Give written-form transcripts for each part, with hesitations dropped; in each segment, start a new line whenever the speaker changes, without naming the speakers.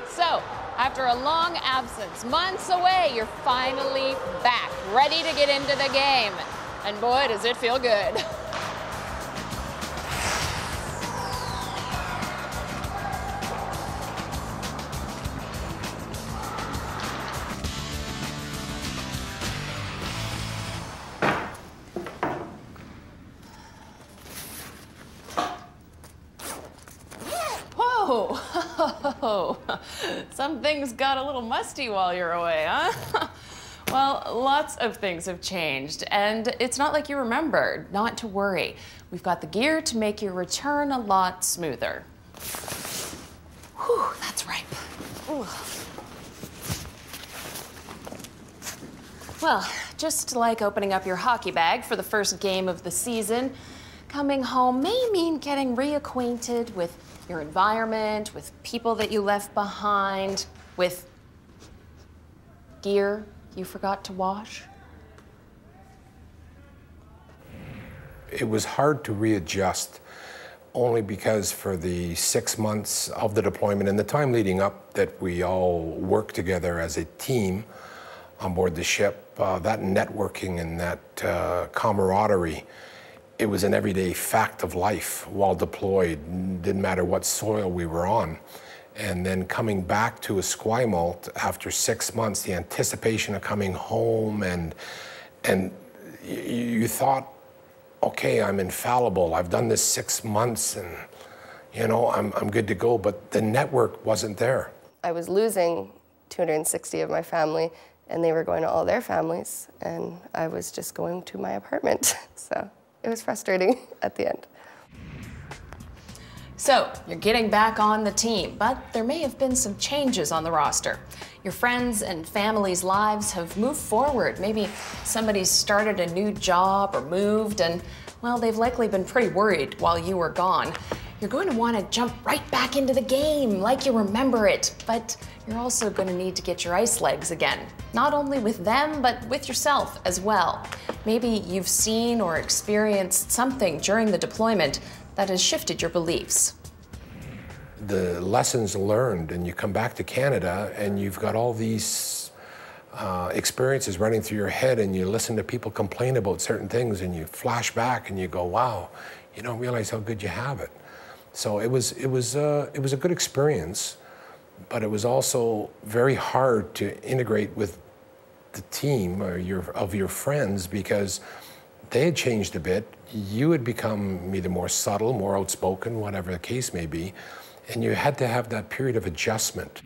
So, after a long absence, months away, you're finally back, ready to get into the game. And boy, does it feel good. Whoa, some things got a little musty while you're away, huh? Well, lots of things have changed, and it's not like you remembered. Not to worry. We've got the gear to make your return a lot smoother. Whew, that's ripe. Ooh. Well, just like opening up your hockey bag for the first game of the season, coming home may mean getting reacquainted with your environment, with people that you left behind, with gear you forgot to wash.
It was hard to readjust, only because for the 6 months of the deployment and the time leading up that we all worked together as a team on board the ship, that networking and that camaraderie, it was an everyday fact of life while deployed. Didn't matter what soil we were on. And then coming back to Esquimalt after 6 months, the anticipation of coming home, and you thought, okay, I'm infallible. I've done this 6 months, and you know, I'm good to go. But the network wasn't there.
I was losing 260 of my family, and they were going to all their families, and I was just going to my apartment. So it was frustrating at the end.
So, you're getting back on the team, but there may have been some changes on the roster. Your friends' and family's lives have moved forward. Maybe somebody's started a new job or moved, and, well, they've likely been pretty worried while you were gone. You're going to want to jump right back into the game like you remember it, but you're also going to need to get your ice legs again. Not only with them, but with yourself as well. Maybe you've seen or experienced something during the deployment that has shifted your beliefs.
The lessons learned, and you come back to Canada and you've got all these experiences running through your head, and you listen to people complain about certain things, and you flash back and you go, wow, you don't realize how good you have it. So it was a good experience, but it was also very hard to integrate with the team or of your friends, because they had changed a bit. You had become either more subtle, more outspoken, whatever the case may be, and you had to have that period of adjustment.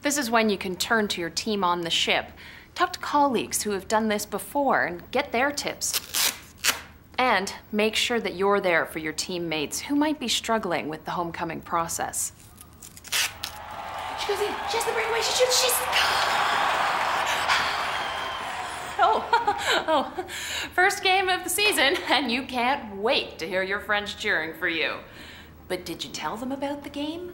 This is when you can turn to your team on the ship, talk to colleagues who have done this before and get their tips. And make sure that you're there for your teammates who might be struggling with the homecoming process. She goes in, she has the breakaway, she shoots, she's... Oh, first game of the season, and you can't wait to hear your friends cheering for you. But did you tell them about the game?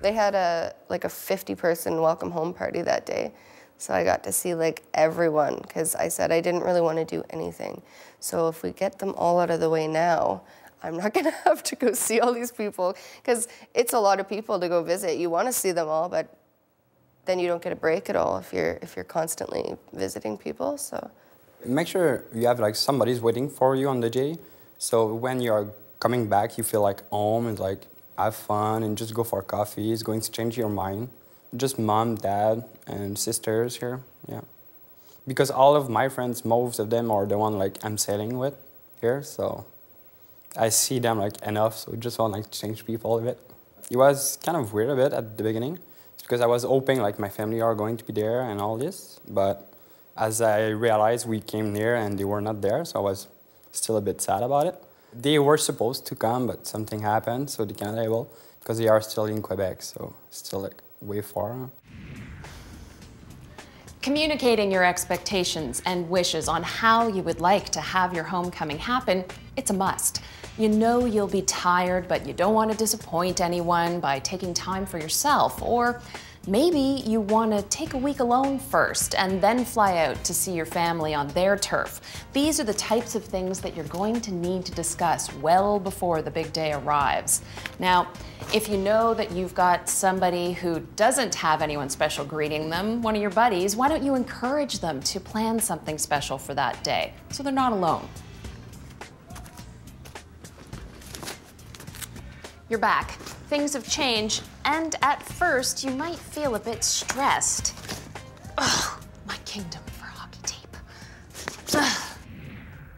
They had a 50-person welcome home party that day. So I got to see like everyone, because I said I didn't really want to do anything. So if we get them all out of the way now, I'm not gonna have to go see all these people, because it's a lot of people to go visit. You want to see them all, but then you don't get a break at all if you're constantly visiting people. So
make sure you have like somebody's waiting for you on the day. So when you're coming back, you feel like home and like have fun and just go for coffee. It's going to change your mind. Just mom, dad, and sisters here, yeah. Because all of my friends, most of them are the one like I'm sailing with here, so I see them like enough, so just want like to change people a bit. It was kind of weird a bit at the beginning. It's because I was hoping like my family are going to be there and all this, but as I realized we came there and they were not there, so I was still a bit sad about it. They were supposed to come, but something happened, so they can't able, because they are still in Quebec, so still like way far.
Communicating your expectations and wishes on how you would like to have your homecoming happen, it's a must. You know you'll be tired, but you don't want to disappoint anyone by taking time for yourself or Maybe you want to take a week alone first and then fly out to see your family on their turf. These are the types of things that you're going to need to discuss well before the big day arrives. Now, if you know that you've got somebody who doesn't have anyone special greeting them, one of your buddies, why don't you encourage them to plan something special for that day so they're not alone? You're back. Things have changed, and at first you might feel a bit stressed. Ugh, my kingdom for hockey tape. Ugh.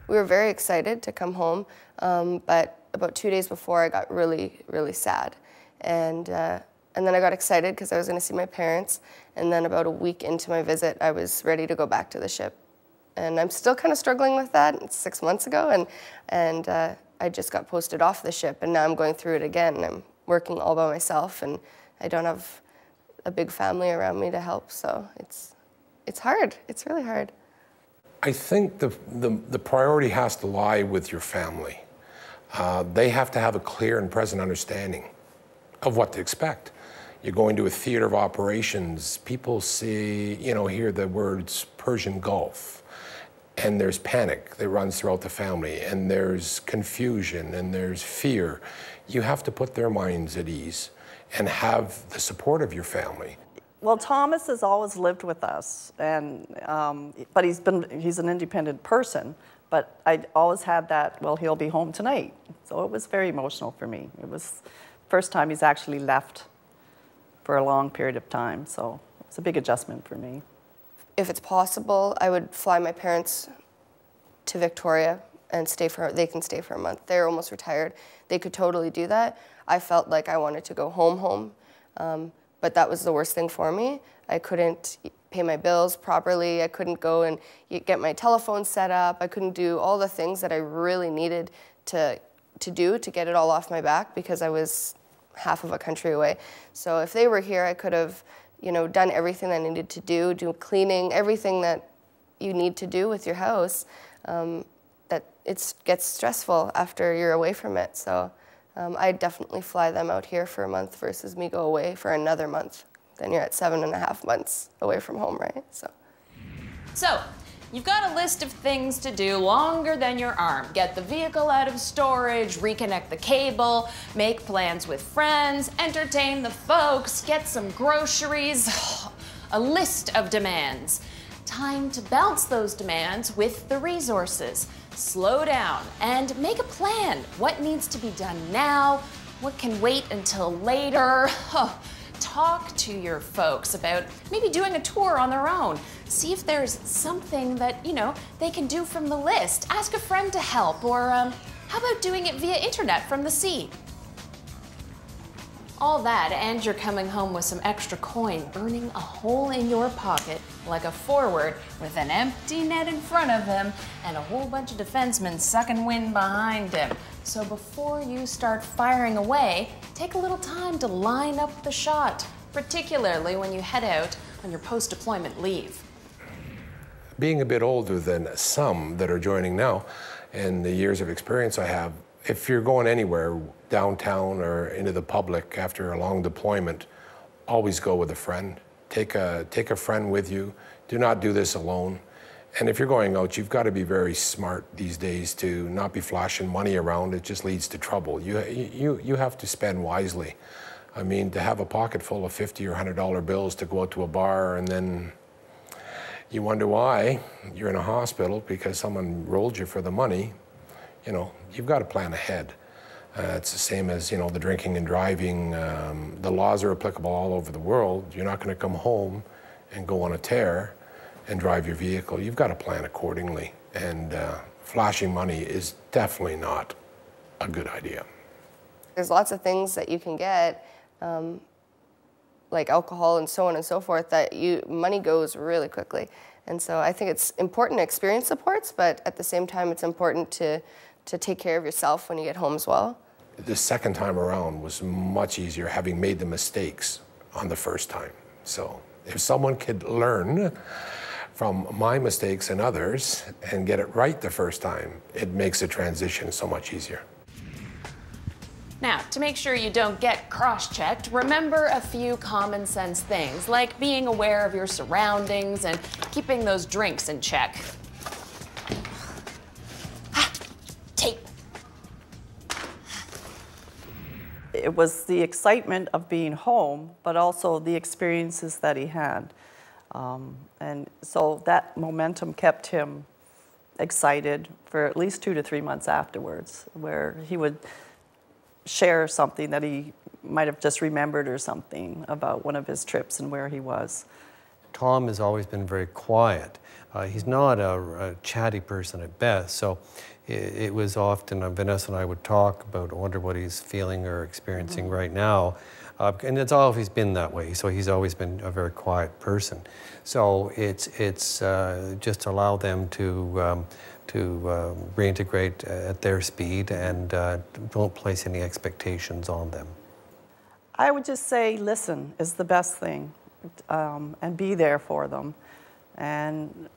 We were very excited to come home, but about 2 days before I got really, really sad. And then I got excited because I was going to see my parents, and then about a week into my visit, I was ready to go back to the ship. And I'm still kind of struggling with that. It's 6 months ago, and I just got posted off the ship, and now I'm going through it again. I'm working all by myself, and I don't have a big family around me to help, so it's hard. It's really hard.
I think the priority has to lie with your family. They have to have a clear and present understanding of what to expect. You're going to a theater of operations, people see, hear the words Persian Gulf, and there's panic that runs throughout the family, and there's confusion, and there's fear. You have to put their minds at ease and have the support of your family.
Well, Thomas has always lived with us, and but he's an independent person. But I always had that, well, he'll be home tonight. So it was very emotional for me. It was the first time he's actually left for a long period of time. So it's a big adjustment for me.
If it's possible, I would fly my parents to Victoria and they can stay for a month. They're almost retired. They could totally do that. I felt like I wanted to go home, but that was the worst thing for me. I couldn't pay my bills properly. I couldn't go and get my telephone set up. I couldn't do all the things that I really needed to do to get it all off my back because I was half of a country away. So if they were here, I could have, done everything I needed to do cleaning, everything that you need to do with your house. That it gets stressful after you're away from it. So I'd definitely fly them out here for a month versus me go away for another month. Then you're at 7.5 months away from home, right?
So, you've got a list of things to do longer than your arm. Get the vehicle out of storage, reconnect the cable, make plans with friends, entertain the folks, get some groceries. A list of demands. Time to balance those demands with the resources. Slow down and make a plan. What needs to be done now? What can wait until later? Talk to your folks about maybe doing a tour on their own. See if there's something that, they can do from the list. Ask a friend to help, or how about doing it via internet from the sea? All that, and you're coming home with some extra coin, burning a hole in your pocket like a forward with an empty net in front of him and a whole bunch of defensemen sucking wind behind him. So before you start firing away, take a little time to line up the shot, particularly when you head out on your post-deployment leave.
Being a bit older than some that are joining now, and the years of experience I have, if you're going anywhere, downtown or into the public after a long deployment, always go with a friend. Take a friend with you. Do not do this alone. And if you're going out, you've got to be very smart these days to not be flashing money around. It just leads to trouble. You have to spend wisely. I mean, to have a pocket full of $50 or $100 bills to go out to a bar and then you wonder why you're in a hospital because someone rolled you for the money, you've got to plan ahead. It's the same as, the drinking and driving. The laws are applicable all over the world. You're not going to come home and go on a tear and drive your vehicle. You've got to plan accordingly. And flashing money is definitely not a good idea.
There's lots of things that you can get, like alcohol and so on and so forth, that money goes really quickly. And so I think it's important to experience supports, but at the same time, it's important to take care of yourself when you get home as well.
The second time around was much easier, having made the mistakes on the first time. So if someone could learn from my mistakes and others and get it right the first time, it makes the transition so much easier.
Now, to make sure you don't get cross-checked, remember a few common sense things, like being aware of your surroundings and keeping those drinks in check. Tape.
It was the excitement of being home, but also the experiences that he had. And so that momentum kept him excited for at least 2 to 3 months afterwards, where he would share something that he might have just remembered or something about one of his trips and where he was.
Tom has always been very quiet. He's not a chatty person at best, so it was often Vanessa and I would talk about, I wonder what he's feeling or experiencing right now. And it's always been that way, so he's always been a very quiet person. So it's just allow them to reintegrate at their speed and don't place any expectations on them.
I would just say listen is the best thing, and be there for them, and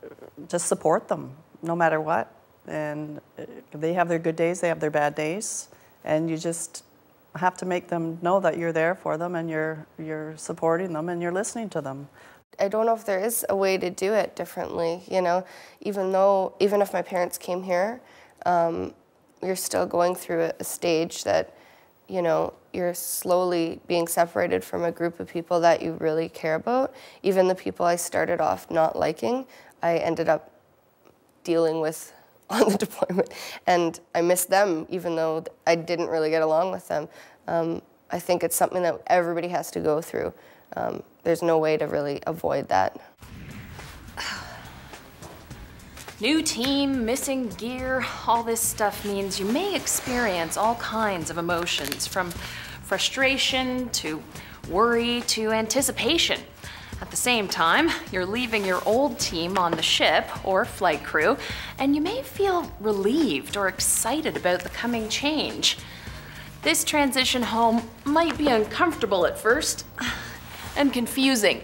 just support them no matter what. And they have their good days, they have their bad days, and you just have to make them know that you're there for them and you're supporting them and you're listening to them.
I don't know if there is a way to do it differently, you know, even if my parents came here, you're still going through a stage that, you know, you're slowly being separated from a group of people that you really care about. Even the people I started off not liking, I ended up dealing with on the deployment, and I miss them even though I didn't really get along with them. I think it's something that everybody has to go through. There's no way to really avoid that.
New team, missing gear, all this stuff means you may experience all kinds of emotions, from frustration to worry to anticipation. At the same time, you're leaving your old team on the ship or flight crew, and you may feel relieved or excited about the coming change. This transition home might be uncomfortable at first and confusing.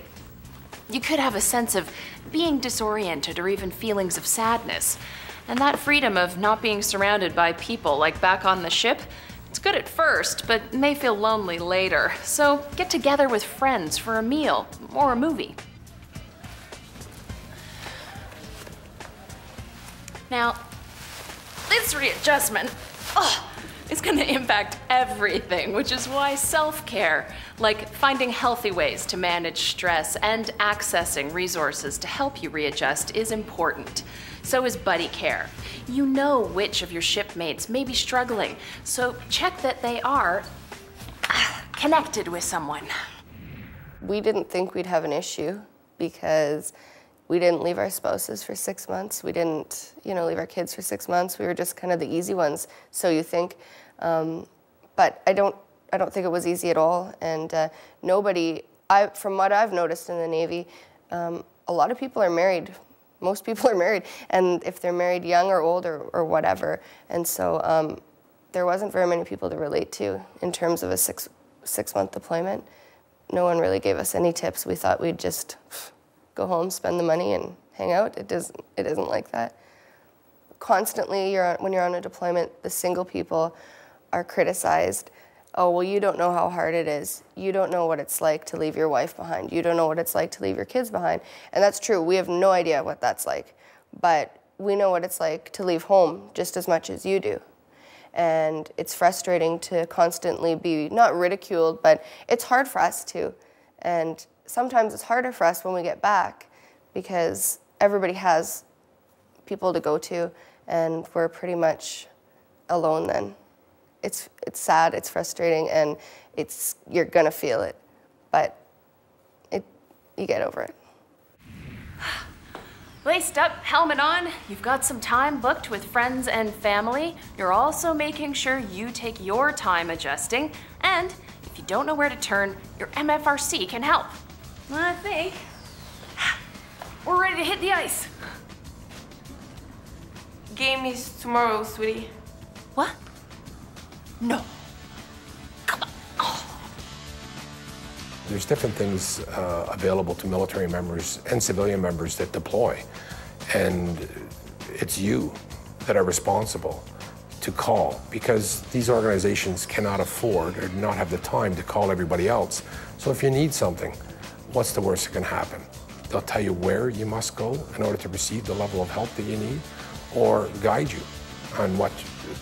You could have a sense of being disoriented or even feelings of sadness. And that freedom of not being surrounded by people like back on the ship, it's good at first, but may feel lonely later. So get together with friends for a meal or a movie. Now, this readjustment, it's gonna impact everything, which is why self-care, like finding healthy ways to manage stress and accessing resources to help you readjust, is important. So is buddy care. You know which of your shipmates may be struggling, so check that they are connected with someone.
We didn't think we'd have an issue because we didn't leave our spouses for 6 months. We didn't, leave our kids for 6 months. We were just kind of the easy ones, so you think. But I don't think it was easy at all. And from what I've noticed in the Navy, a lot of people are married. Most people are married, and if they're married young or old or whatever. And so there wasn't very many people to relate to in terms of a six-month deployment. No one really gave us any tips. We thought we'd just go home, spend the money, and hang out. It isn't like that. Constantly, when you're on a deployment, the single people are criticized. Oh, well, you don't know how hard it is. You don't know what it's like to leave your wife behind. You don't know what it's like to leave your kids behind. And that's true. We have no idea what that's like. But we know what it's like to leave home just as much as you do. And it's frustrating to constantly be, not ridiculed, but it's hard for us too. And sometimes it's harder for us when we get back because everybody has people to go to, and we're pretty much alone then. It's sad, it's frustrating, and you're gonna feel it, but you get over it.
Laced up, helmet on, you've got some time booked with friends and family. You're also making sure you take your time adjusting, and if you don't know where to turn, your MFRC can help. I think we're ready to hit the ice.
Game is tomorrow, sweetie.
What? No. Come on. Oh.
There's different things available to military members and civilian members that deploy. And it's you that are responsible to call, because these organizations cannot afford or not have the time to call everybody else. So if you need something, what's the worst that can happen? They'll tell you where you must go in order to receive the level of help that you need, or guide you on what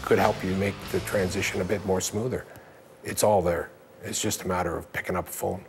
could help you make the transition a bit more smoother. It's all there. It's just a matter of picking up a phone.